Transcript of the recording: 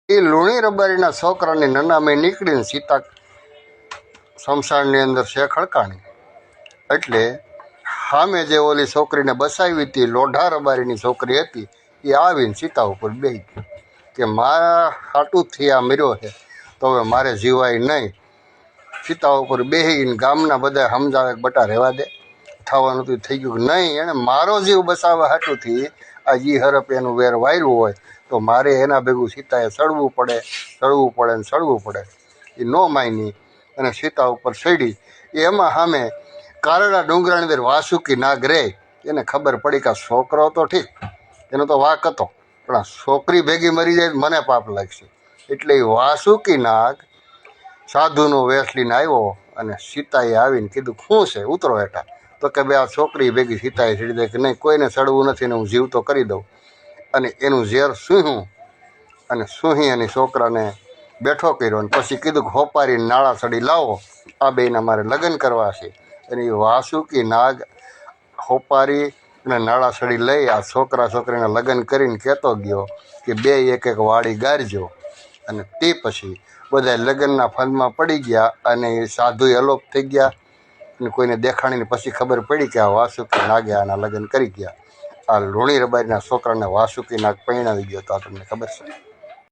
એ લુણી રબારીના છોકરાની નનામી નીકળીને સીતા શમશાનની અંદર છે ખડકાણી. એટલે સામે જે ઓલી છોકરીને બસાવી હતી, લોઢા રબારીની છોકરી હતી, એ આવીને સીતા ઉપર બેસી ગઈ કે મારા હાટુથી આ મર્યો છે તો હવે મારે જીવાય નહીં. સીતા ઉપર બેસીને ગામના બધા સમજાવે બટા રહેવા દે, થવાનું તો થઈ ગયું કે નહીં, એણે મારો જીવ બસાવવા હાટુથી આ જી હરપ એનું વેર વાયરું હોય તો મારે એના ભેગું સીતાએ સડવું પડે ને સડવું પડે. એ ન માની અને સીતા ઉપર ચડી. એમાં સામે કારડા ડુંગરાની અંદર વાસુકી નાગ રહે. એને ખબર પડી કે આ છોકરો તો ઠીક, એનો તો વાક હતો, પણ આ છોકરી ભેગી મરી જાય મને પાપ લાગશે. એટલે એ વાસુકી નાગ સાધુનો વેશ લઈને આવ્યો અને સીતાએ આવીને કીધું શું છે, ઉતરો હેઠા. તો કે ભાઈ આ છોકરી ભેગી સીતાએ ચડી દે કે નહીં, કોઈને સડવું નથી ને હું જીવ તો કરી દઉં. અને એનું ઝેર સૂહ્યું અને સૂહી અને છોકરાને બેઠો કર્યો અને પછી કીધું કે હોપારી નાળા સડી લાવો, આ બેના મારે લગ્ન કરવા છે. અને એ વાસુકી નાગ હોપારી અને નાળા સડી લઈ આ છોકરીના લગ્ન કરીને કહેતો ગયો કે બે એક એક વાડી ગારજો. અને તે પછી બધા લગ્નના ફંદમાં પડી ગયા અને એ સાધુ અલોપ થઈ ગયા અને કોઈને દેખાણીને પછી ખબર પડી કે આ વાસુકી નાગે આના લગ્ન કરી ગયા. આ લુણી રબારીના છોકરાને વાસુકી નાગ પરણાવી ગયો. તો આ તમને ખબર છે?